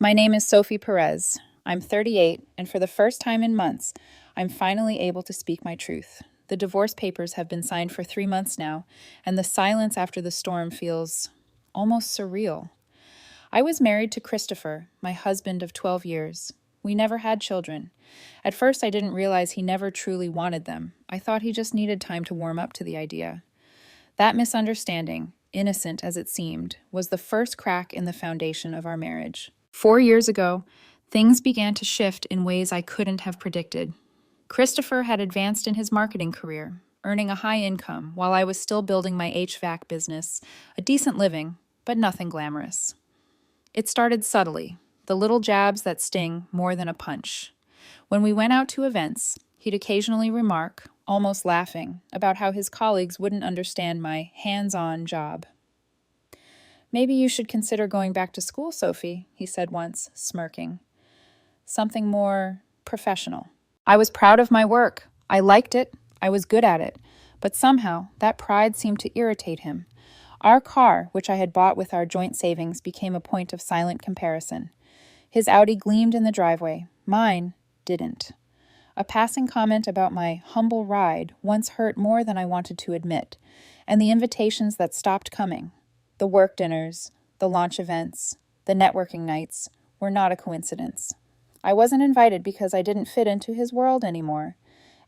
My name is Sophie Perez. I'm 38, and for the first time in months, I'm finally able to speak my truth. The divorce papers have been signed for 3 months now, and the silence after the storm feels almost surreal. I was married to Christopher, my husband of 12 years. We never had children. At first, I didn't realize he never truly wanted them. I thought he just needed time to warm up to the idea. That misunderstanding, innocent as it seemed, was the first crack in the foundation of our marriage. 4 years ago, things began to shift in ways I couldn't have predicted. Christopher had advanced in his marketing career, earning a high income while I was still building my HVAC business, a decent living, but nothing glamorous. It started subtly, the little jabs that sting more than a punch. When we went out to events, he'd occasionally remark, almost laughing, about how his colleagues wouldn't understand my hands-on job. "Maybe you should consider going back to school, Sophie," he said once, smirking. "Something more professional." I was proud of my work. I liked it. I was good at it. But somehow, that pride seemed to irritate him. Our car, which I had bought with our joint savings, became a point of silent comparison. His Audi gleamed in the driveway. Mine didn't. A passing comment about my humble ride once hurt more than I wanted to admit, and the invitations that stopped coming, the work dinners, the launch events, the networking nights, were not a coincidence. I wasn't invited because I didn't fit into his world anymore,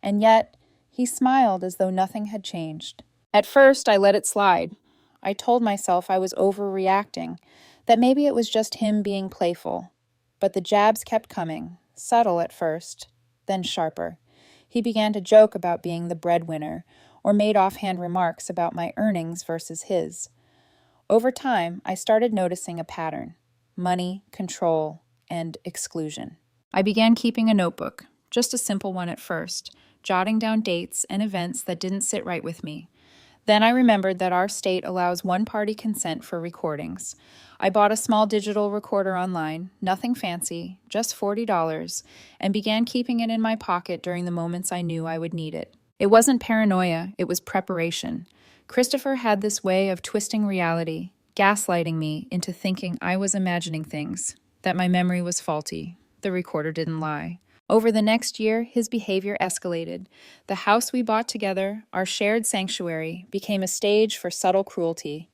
and yet he smiled as though nothing had changed. At first, I let it slide. I told myself I was overreacting, that maybe it was just him being playful. But the jabs kept coming, subtle at first, then sharper. He began to joke about being the breadwinner, or made offhand remarks about my earnings versus his. Over time, I started noticing a pattern: money, control, and exclusion. I began keeping a notebook, just a simple one at first, jotting down dates and events that didn't sit right with me. Then I remembered that our state allows one-party consent for recordings. I bought a small digital recorder online, nothing fancy, just $40, and began keeping it in my pocket during the moments I knew I would need it. It wasn't paranoia, it was preparation. Christopher had this way of twisting reality, gaslighting me into thinking I was imagining things, that my memory was faulty. The recorder didn't lie. Over the next year, his behavior escalated. The house we bought together, our shared sanctuary, became a stage for subtle cruelty.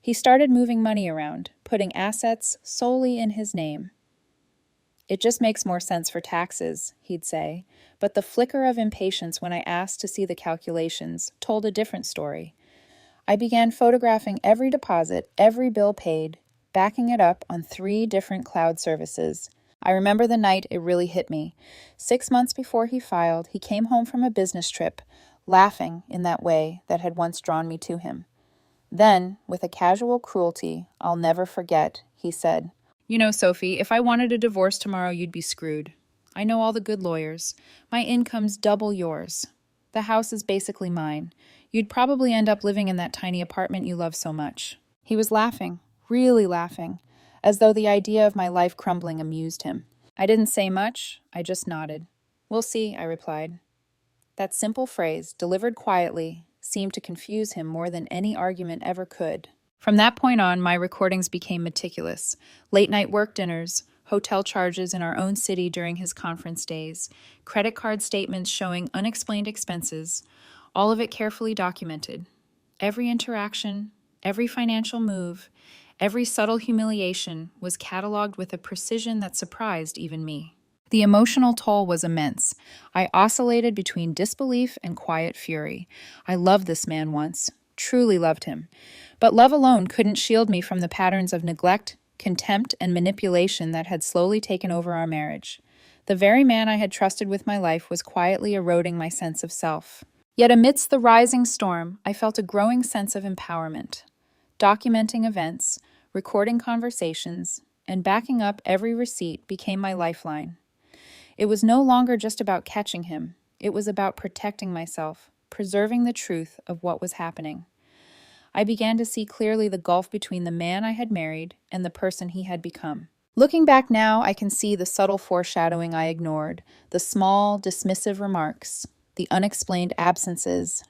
He started moving money around, putting assets solely in his name. "It just makes more sense for taxes," he'd say, but the flicker of impatience when I asked to see the calculations told a different story. I began photographing every deposit, every bill paid, backing it up on 3 different cloud services. I remember the night it really hit me. 6 months before he filed, he came home from a business trip, laughing in that way that had once drawn me to him. Then, with a casual cruelty I'll never forget, he said, "You know, Sophie, if I wanted a divorce tomorrow, you'd be screwed. I know all the good lawyers. My income's double yours. The house is basically mine. You'd probably end up living in that tiny apartment you love so much." He was laughing, really laughing, as though the idea of my life crumbling amused him. I didn't say much, I just nodded. "We'll see," I replied. That simple phrase, delivered quietly, seemed to confuse him more than any argument ever could. From that point on, my recordings became meticulous. Late-night work dinners, hotel charges in our own city during his conference days, credit card statements showing unexplained expenses, all of it carefully documented. Every interaction, every financial move, every subtle humiliation was cataloged with a precision that surprised even me. The emotional toll was immense. I oscillated between disbelief and quiet fury. I loved this man once, truly loved him. But love alone couldn't shield me from the patterns of neglect, contempt, and manipulation that had slowly taken over our marriage. The very man I had trusted with my life was quietly eroding my sense of self. Yet amidst the rising storm, I felt a growing sense of empowerment. Documenting events, recording conversations, and backing up every receipt became my lifeline. It was no longer just about catching him. It was about protecting myself, preserving the truth of what was happening. I began to see clearly the gulf between the man I had married and the person he had become. Looking back now, I can see the subtle foreshadowing I ignored, the small, dismissive remarks, the unexplained absences,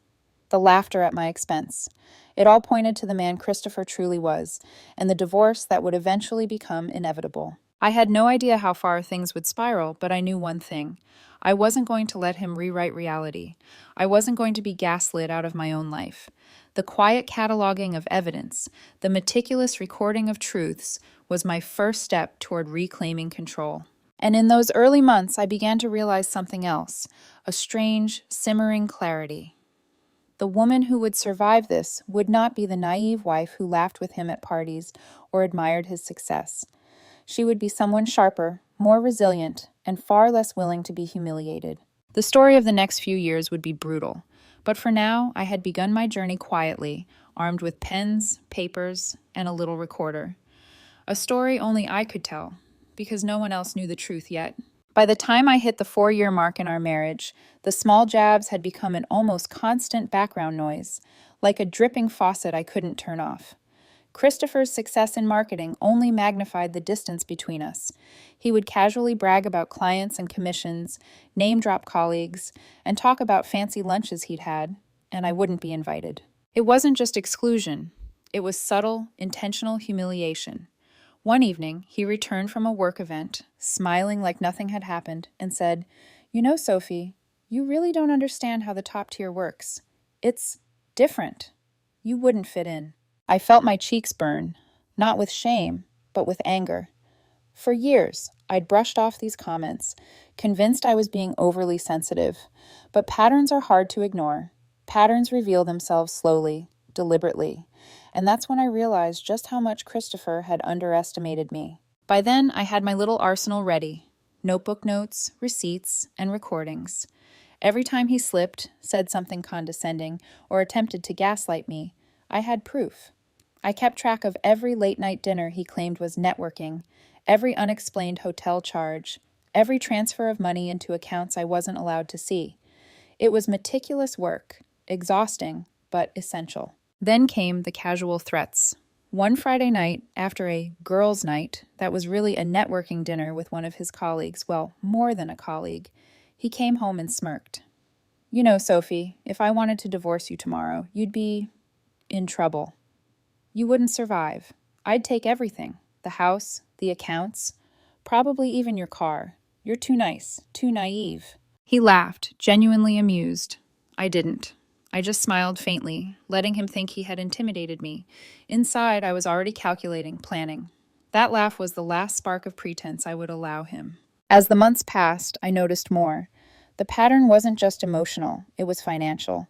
the laughter at my expense. It all pointed to the man Christopher truly was, and the divorce that would eventually become inevitable. I had no idea how far things would spiral, but I knew one thing. I wasn't going to let him rewrite reality. I wasn't going to be gaslit out of my own life. The quiet cataloging of evidence, the meticulous recording of truths, was my first step toward reclaiming control. And in those early months, I began to realize something else, a strange, simmering clarity. The woman who would survive this would not be the naive wife who laughed with him at parties or admired his success. She would be someone sharper, more resilient, and far less willing to be humiliated. The story of the next few years would be brutal, but for now, I had begun my journey quietly, armed with pens, papers, and a little recorder. A story only I could tell, because no one else knew the truth yet. By the time I hit the 4-year mark in our marriage, the small jabs had become an almost constant background noise, like a dripping faucet I couldn't turn off. Christopher's success in marketing only magnified the distance between us. He would casually brag about clients and commissions, name-drop colleagues, and talk about fancy lunches he'd had, and I wouldn't be invited. It wasn't just exclusion. It was subtle, intentional humiliation. One evening, he returned from a work event, smiling like nothing had happened, and said, "You know, Sophie, you really don't understand how the top tier works. It's different. You wouldn't fit in." I felt my cheeks burn, not with shame, but with anger. For years, I'd brushed off these comments, convinced I was being overly sensitive. But patterns are hard to ignore. Patterns reveal themselves slowly, deliberately. And that's when I realized just how much Christopher had underestimated me. By then, I had my little arsenal ready. Notebook notes, receipts, and recordings. Every time he slipped, said something condescending, or attempted to gaslight me, I had proof. I kept track of every late-night dinner he claimed was networking, every unexplained hotel charge, every transfer of money into accounts I wasn't allowed to see. It was meticulous work, exhausting, but essential. Then came the casual threats. One Friday night, after a girls' night that was really a networking dinner with one of his colleagues, well, more than a colleague, he came home and smirked. "You know, Sophie, if I wanted to divorce you tomorrow, you'd be in trouble. You wouldn't survive. I'd take everything. The house, the accounts, probably even your car. You're too nice, too naive." He laughed, genuinely amused. I didn't. I just smiled faintly, letting him think he had intimidated me. Inside, I was already calculating, planning. That laugh was the last spark of pretense I would allow him. As the months passed, I noticed more. The pattern wasn't just emotional, it was financial.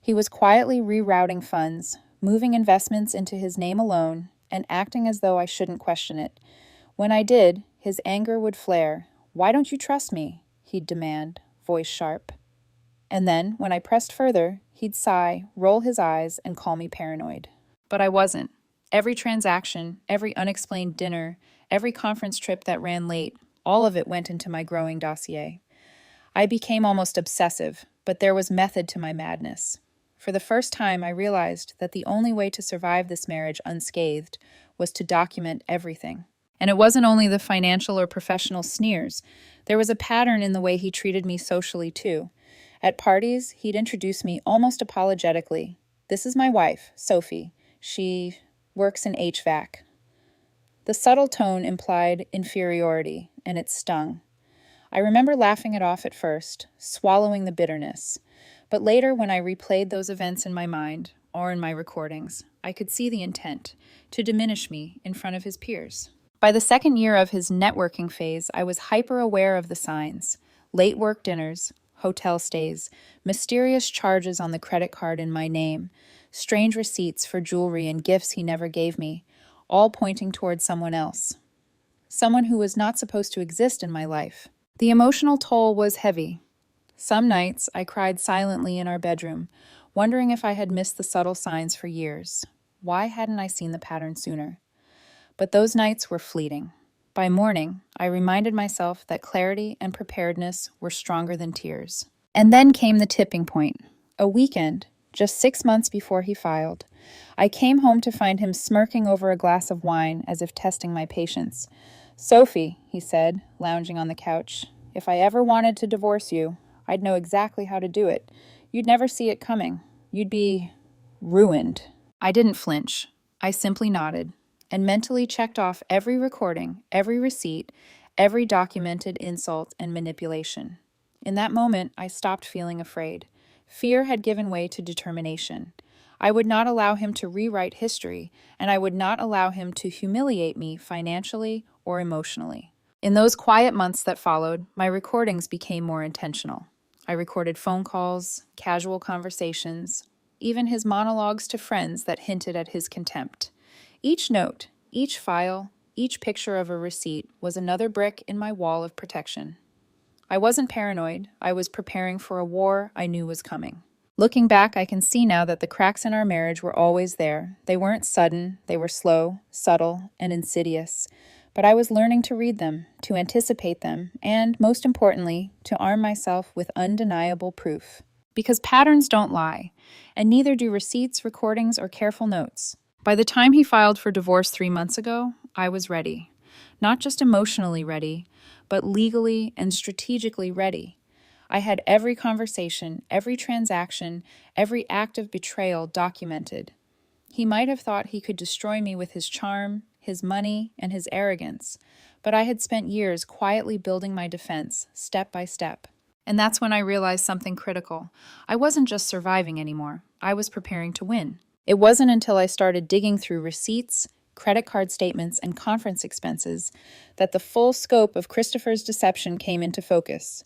He was quietly rerouting funds, moving investments into his name alone, and acting as though I shouldn't question it. When I did, his anger would flare. "Why don't you trust me?" he'd demand, voice sharp. And then, when I pressed further, he'd sigh, roll his eyes, and call me paranoid. But I wasn't. Every transaction, every unexplained dinner, every conference trip that ran late, all of it went into my growing dossier. I became almost obsessive, but there was method to my madness. For the first time, I realized that the only way to survive this marriage unscathed was to document everything. And it wasn't only the financial or professional sneers. There was a pattern in the way he treated me socially, too. At parties, he'd introduce me almost apologetically. "This is my wife, Sophie. She works in HVAC." The subtle tone implied inferiority, and it stung. I remember laughing it off at first, swallowing the bitterness. But later, when I replayed those events in my mind, or in my recordings, I could see the intent, to diminish me in front of his peers. By the second year of his networking phase, I was hyper-aware of the signs. Late work dinners, hotel stays, mysterious charges on the credit card in my name, strange receipts for jewelry and gifts he never gave me, all pointing toward someone else. Someone who was not supposed to exist in my life. The emotional toll was heavy. Some nights, I cried silently in our bedroom, wondering if I had missed the subtle signs for years. Why hadn't I seen the pattern sooner? But those nights were fleeting. By morning, I reminded myself that clarity and preparedness were stronger than tears. And then came the tipping point. A weekend, just 6 months before he filed. I came home to find him smirking over a glass of wine as if testing my patience. "Sophie," he said, lounging on the couch, "if I ever wanted to divorce you, I'd know exactly how to do it. You'd never see it coming. You'd be ruined." I didn't flinch. I simply nodded. and mentally checked off every recording, every receipt, every documented insult and manipulation. In that moment, I stopped feeling afraid. Fear had given way to determination. I would not allow him to rewrite history, and I would not allow him to humiliate me financially or emotionally. In those quiet months that followed, my recordings became more intentional. I recorded phone calls, casual conversations, even his monologues to friends that hinted at his contempt. Each note, each file, each picture of a receipt was another brick in my wall of protection. I wasn't paranoid. I was preparing for a war I knew was coming. Looking back, I can see now that the cracks in our marriage were always there. They weren't sudden, they were slow, subtle, and insidious. But I was learning to read them, to anticipate them, and, most importantly, to arm myself with undeniable proof. Because patterns don't lie, and neither do receipts, recordings, or careful notes. By the time he filed for divorce 3 months ago, I was ready. Not just emotionally ready, but legally and strategically ready. I had every conversation, every transaction, every act of betrayal documented. He might have thought he could destroy me with his charm, his money, and his arrogance, but I had spent years quietly building my defense, step by step. And that's when I realized something critical. I wasn't just surviving anymore. I was preparing to win. It wasn't until I started digging through receipts, credit card statements, and conference expenses that the full scope of Christopher's deception came into focus.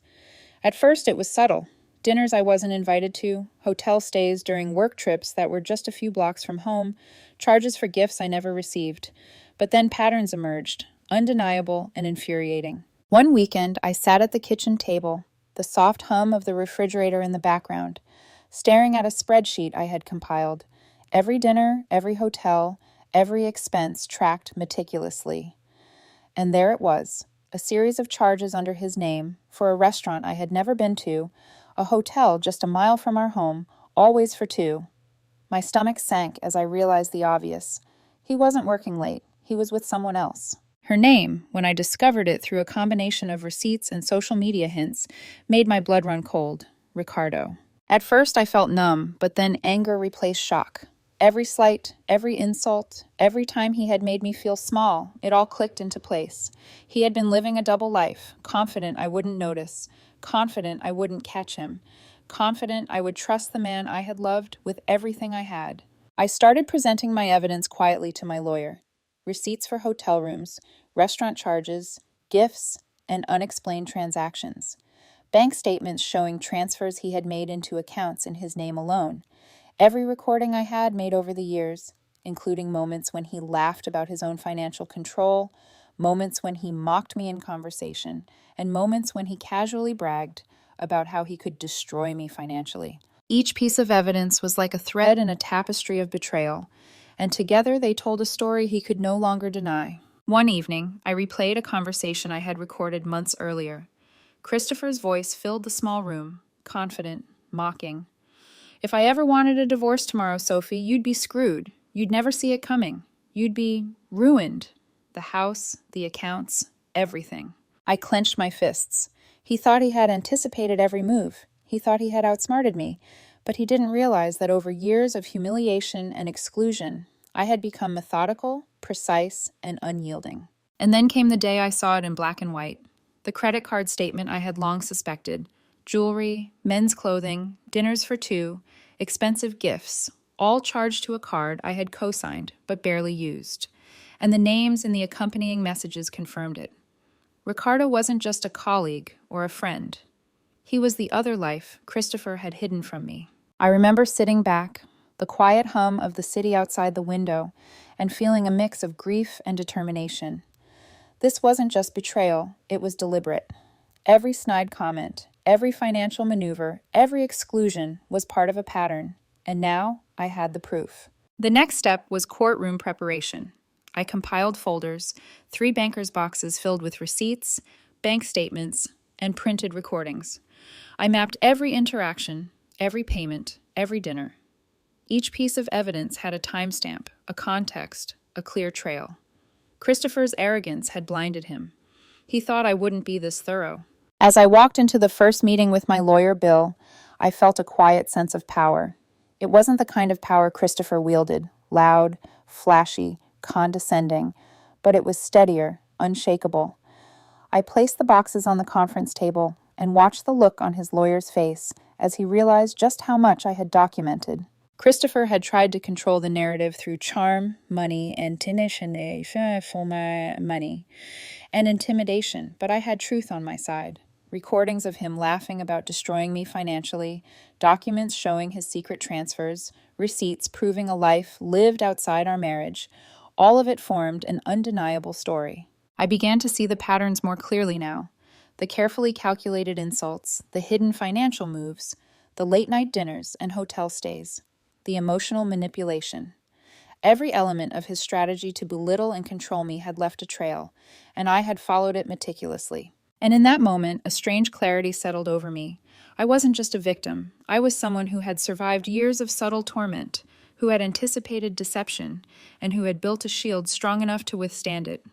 At first, it was subtle. Dinners I wasn't invited to, hotel stays during work trips that were just a few blocks from home, charges for gifts I never received. But then patterns emerged, undeniable and infuriating. One weekend, I sat at the kitchen table, the soft hum of the refrigerator in the background, staring at a spreadsheet I had compiled. Every dinner, every hotel, every expense tracked meticulously. And there it was, a series of charges under his name for a restaurant I had never been to, a hotel just a mile from our home, always for two. My stomach sank as I realized the obvious. He wasn't working late. He was with someone else. Her name, when I discovered it through a combination of receipts and social media hints, made my blood run cold. Ricardo. At first I felt numb, but then anger replaced shock. Every slight, every insult, every time he had made me feel small, it all clicked into place. He had been living a double life, confident I wouldn't notice, confident I wouldn't catch him, confident I would trust the man I had loved with everything I had. I started presenting my evidence quietly to my lawyer. Receipts for hotel rooms, restaurant charges, gifts, and unexplained transactions. Bank statements showing transfers he had made into accounts in his name alone. Every recording I had made over the years, including moments when he laughed about his own financial control, moments when he mocked me in conversation, and moments when he casually bragged about how he could destroy me financially. Each piece of evidence was like a thread in a tapestry of betrayal, and together they told a story he could no longer deny. One evening, I replayed a conversation I had recorded months earlier. Christopher's voice filled the small room, confident, mocking. "If I ever wanted a divorce tomorrow, Sophie, you'd be screwed. You'd never see it coming. You'd be ruined. The house, the accounts, everything." I clenched my fists. He thought he had anticipated every move. He thought he had outsmarted me. But he didn't realize that over years of humiliation and exclusion, I had become methodical, precise, and unyielding. And then came the day I saw it in black and white. The credit card statement I had long suspected. Jewelry, men's clothing, dinners for two, expensive gifts, all charged to a card I had co-signed but barely used. And the names in the accompanying messages confirmed it. Ricardo wasn't just a colleague or a friend. He was the other life Christopher had hidden from me. I remember sitting back, the quiet hum of the city outside the window, and feeling a mix of grief and determination. This wasn't just betrayal, it was deliberate. Every snide comment, every financial maneuver, every exclusion was part of a pattern, and now I had the proof. The next step was courtroom preparation. I compiled folders, 3 bankers' boxes filled with receipts, bank statements, and printed recordings. I mapped every interaction, every payment, every dinner. Each piece of evidence had a timestamp, a context, a clear trail. Christopher's arrogance had blinded him. He thought I wouldn't be this thorough. As I walked into the first meeting with my lawyer, Bill, I felt a quiet sense of power. It wasn't the kind of power Christopher wielded, loud, flashy, condescending, but it was steadier, unshakable. I placed the boxes on the conference table and watched the look on his lawyer's face as he realized just how much I had documented. Christopher had tried to control the narrative through charm, money, and intimidation for my money, and intimidation, but I had truth on my side. Recordings of him laughing about destroying me financially, documents showing his secret transfers, receipts proving a life lived outside our marriage, all of it formed an undeniable story. I began to see the patterns more clearly now. The carefully calculated insults, the hidden financial moves, the late-night dinners and hotel stays, the emotional manipulation. Every element of his strategy to belittle and control me had left a trail, and I had followed it meticulously. And in that moment, a strange clarity settled over me. I wasn't just a victim. I was someone who had survived years of subtle torment, who had anticipated deception, and who had built a shield strong enough to withstand it.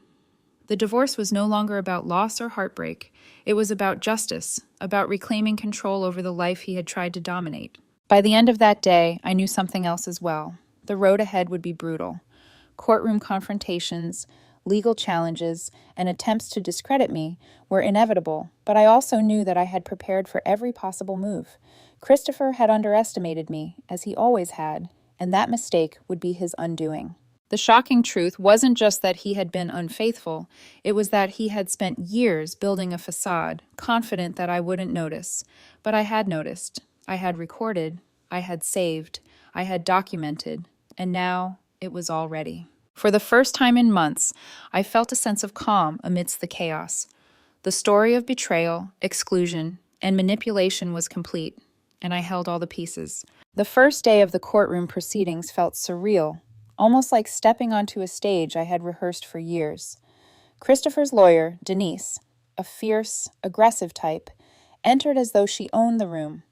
The divorce was no longer about loss or heartbreak. It was about justice, about reclaiming control over the life he had tried to dominate. By the end of that day, I knew something else as well. The road ahead would be brutal. Courtroom confrontations, legal challenges, and attempts to discredit me were inevitable, but I also knew that I had prepared for every possible move. Christopher had underestimated me, as he always had, and that mistake would be his undoing. The shocking truth wasn't just that he had been unfaithful, it was that he had spent years building a facade, confident that I wouldn't notice. But I had noticed. I had recorded. I had saved. I had documented. And now it was all ready. For the first time in months, I felt a sense of calm amidst the chaos. The story of betrayal, exclusion, and manipulation was complete, and I held all the pieces. The first day of the courtroom proceedings felt surreal, almost like stepping onto a stage I had rehearsed for years. Christopher's lawyer, Denise, a fierce, aggressive type, entered as though she owned the room.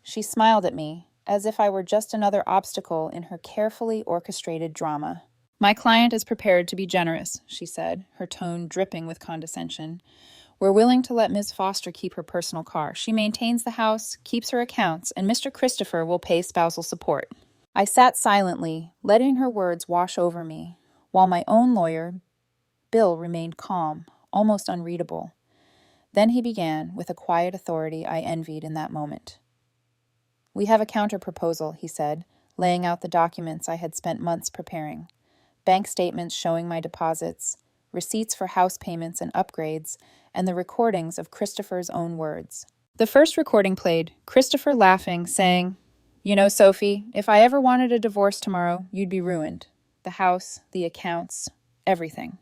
She smiled at me, as if I were just another obstacle in her carefully orchestrated drama. "My client is prepared to be generous," she said, her tone dripping with condescension. "We're willing to let Ms. Foster keep her personal car. She maintains the house, keeps her accounts, and Mr. Christopher will pay spousal support." I sat silently, letting her words wash over me, while my own lawyer, Bill, remained calm, almost unreadable. Then he began, with a quiet authority I envied in that moment. "We have a counter-proposal," he said, laying out the documents I had spent months preparing. Bank statements showing my deposits, receipts for house payments and upgrades, and the recordings of Christopher's own words. The first recording played, Christopher laughing, saying, "You know, Sophie, if I ever wanted a divorce tomorrow, you'd be ruined. The house, the accounts, everything."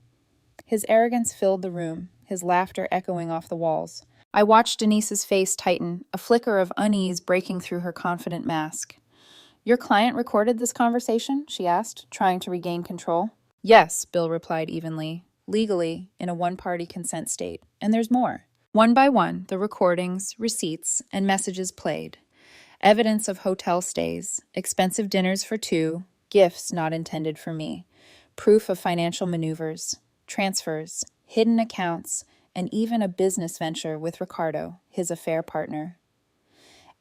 His arrogance filled the room, his laughter echoing off the walls. I watched Denise's face tighten, a flicker of unease breaking through her confident mask. "Your client recorded this conversation?" she asked, trying to regain control. "Yes," Bill replied evenly, legally, in a one-party consent state. "And there's more." One by one, the recordings, receipts, and messages played. Evidence of hotel stays, expensive dinners for two, gifts not intended for me, proof of financial maneuvers, transfers, hidden accounts, and even a business venture with Ricardo, his affair partner.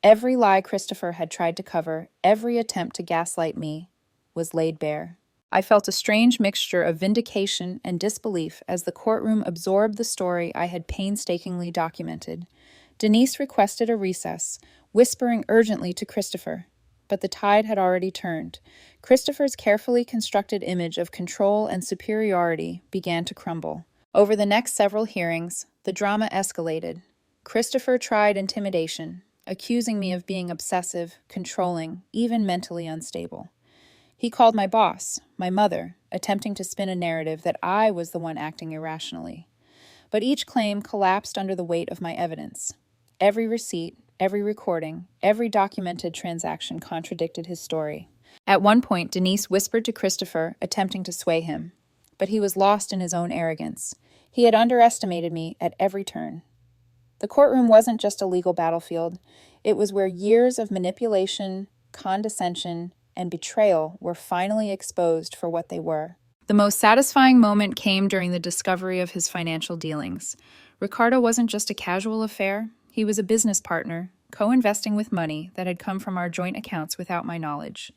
Every lie Christopher had tried to cover, every attempt to gaslight me, was laid bare. I felt a strange mixture of vindication and disbelief as the courtroom absorbed the story I had painstakingly documented. Denise requested a recess, whispering urgently to Christopher. But the tide had already turned. Christopher's carefully constructed image of control and superiority began to crumble. Over the next several hearings, the drama escalated. Christopher tried intimidation, accusing me of being obsessive, controlling, even mentally unstable. He called my boss, my mother, attempting to spin a narrative that I was the one acting irrationally. But each claim collapsed under the weight of my evidence. Every receipt, every recording, every documented transaction contradicted his story. At one point, Denise whispered to Christopher, attempting to sway him. But he was lost in his own arrogance. He had underestimated me at every turn. The courtroom wasn't just a legal battlefield. It was where years of manipulation, condescension, and betrayal were finally exposed for what they were. The most satisfying moment came during the discovery of his financial dealings. Ricardo wasn't just a casual affair. He was a business partner, co-investing with money that had come from our joint accounts without my knowledge.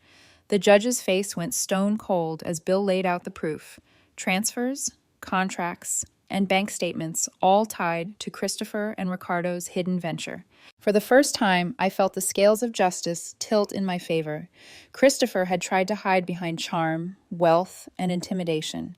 The judge's face went stone cold as Bill laid out the proof: transfers, contracts, and bank statements, all tied to Christopher and Ricardo's hidden venture. For the first time, I felt the scales of justice tilt in my favor. Christopher had tried to hide behind charm, wealth, and intimidation,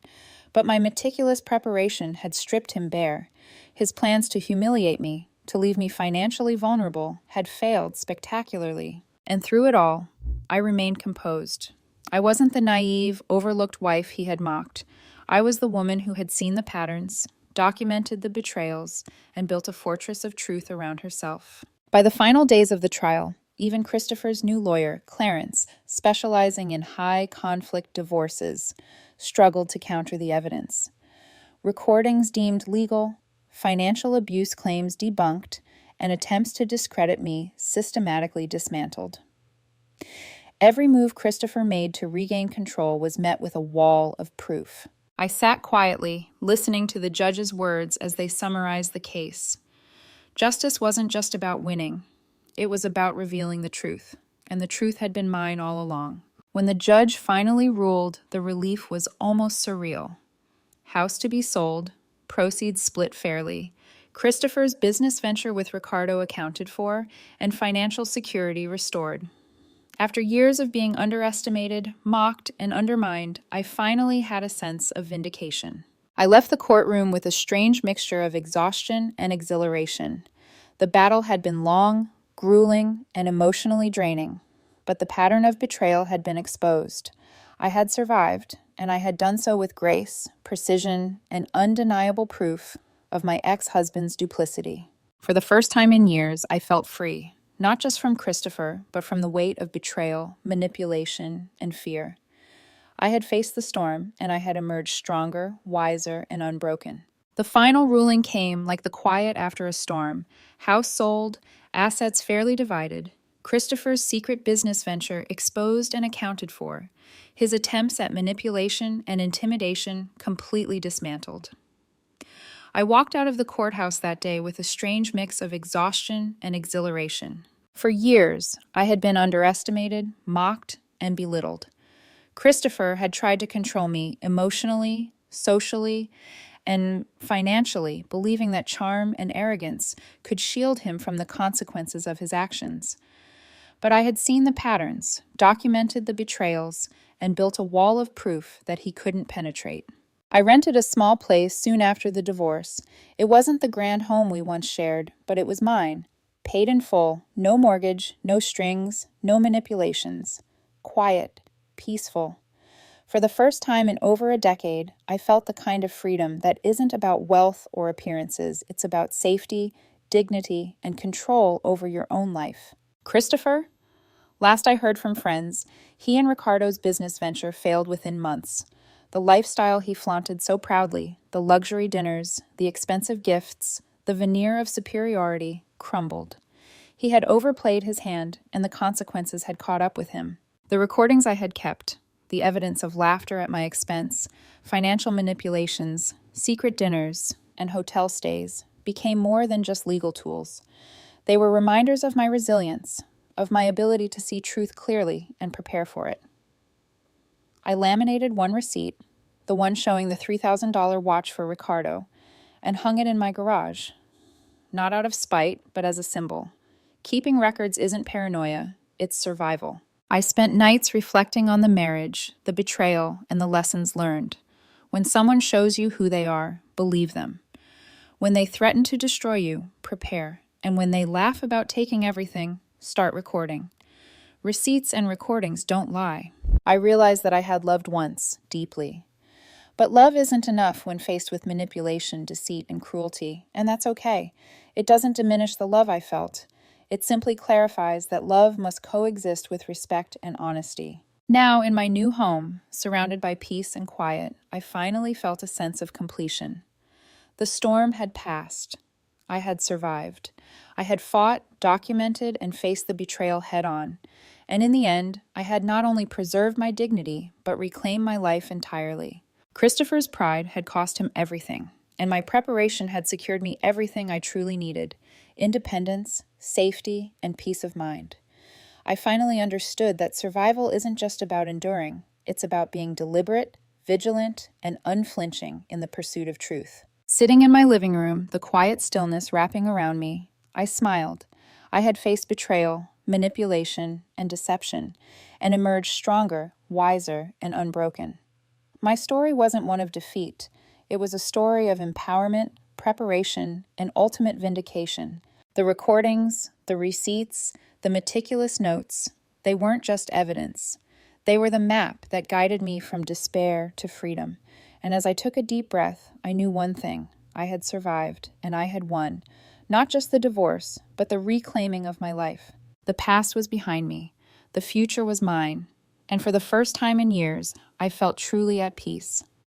but my meticulous preparation had stripped him bare. His plans to humiliate me, to leave me financially vulnerable, had failed spectacularly. And through it all, I remained composed. I wasn't the naive, overlooked wife he had mocked. I was the woman who had seen the patterns, documented the betrayals, and built a fortress of truth around herself. By the final days of the trial, even Christopher's new lawyer, Clarence, specializing in high-conflict divorces, struggled to counter the evidence. Recordings deemed legal, financial abuse claims debunked, and attempts to discredit me systematically dismantled. Every move Christopher made to regain control was met with a wall of proof. I sat quietly, listening to the judge's words as they summarized the case. Justice wasn't just about winning. It was about revealing the truth, and the truth had been mine all along. When the judge finally ruled, the relief was almost surreal. House to be sold, proceeds split fairly, Christopher's business venture with Ricardo accounted for, and financial security restored. After years of being underestimated, mocked, and undermined, I finally had a sense of vindication. I left the courtroom with a strange mixture of exhaustion and exhilaration. The battle had been long, grueling, and emotionally draining, but the pattern of betrayal had been exposed. I had survived, and I had done so with grace, precision, and undeniable proof of my ex-husband's duplicity. For the first time in years, I felt free. Not just from Christopher, but from the weight of betrayal, manipulation, and fear. I had faced the storm, and I had emerged stronger, wiser, and unbroken. The final ruling came like the quiet after a storm. House sold, assets fairly divided, Christopher's secret business venture exposed and accounted for, his attempts at manipulation and intimidation completely dismantled. I walked out of the courthouse that day with a strange mix of exhaustion and exhilaration. For years, I had been underestimated, mocked, and belittled. Christopher had tried to control me emotionally, socially, and financially, believing that charm and arrogance could shield him from the consequences of his actions. But I had seen the patterns, documented the betrayals, and built a wall of proof that he couldn't penetrate. I rented a small place soon after the divorce. It wasn't the grand home we once shared, but it was mine. Paid in full, no mortgage, no strings, no manipulations. Quiet, peaceful. For the first time in over a decade, I felt the kind of freedom that isn't about wealth or appearances. It's about safety, dignity, and control over your own life. Christopher? Last I heard from friends, he and Ricardo's business venture failed within months. The lifestyle he flaunted so proudly, the luxury dinners, the expensive gifts, the veneer of superiority, crumbled. He had overplayed his hand, and the consequences had caught up with him. The recordings I had kept, the evidence of laughter at my expense, financial manipulations, secret dinners, and hotel stays, became more than just legal tools. They were reminders of my resilience, of my ability to see truth clearly and prepare for it. I laminated one receipt, the one showing the $3,000 watch for Ricardo, and hung it in my garage. Not out of spite, but as a symbol. Keeping records isn't paranoia, it's survival. I spent nights reflecting on the marriage, the betrayal, and the lessons learned. When someone shows you who they are, believe them. When they threaten to destroy you, prepare. And when they laugh about taking everything, start recording. Receipts and recordings don't lie. I realized that I had loved once, deeply. But love isn't enough when faced with manipulation, deceit, and cruelty, and that's okay. It doesn't diminish the love I felt. It simply clarifies that love must coexist with respect and honesty. Now, in my new home, surrounded by peace and quiet, I finally felt a sense of completion. The storm had passed. I had survived. I had fought, documented, and faced the betrayal head-on. And in the end, I had not only preserved my dignity, but reclaimed my life entirely. Christopher's pride had cost him everything, and my preparation had secured me everything I truly needed: independence, safety, and peace of mind. I finally understood that survival isn't just about enduring, it's about being deliberate, vigilant, and unflinching in the pursuit of truth. Sitting in my living room, the quiet stillness wrapping around me, I smiled. I had faced betrayal, manipulation, and deception, and emerged stronger, wiser, and unbroken. My story wasn't one of defeat. It was a story of empowerment, preparation, and ultimate vindication. The recordings, the receipts, the meticulous notes, they weren't just evidence. They were the map that guided me from despair to freedom. And as I took a deep breath, I knew one thing. I had survived, and I had won. Not just the divorce, but the reclaiming of my life. The past was behind me. The future was mine. And for the first time in years, I felt truly at peace.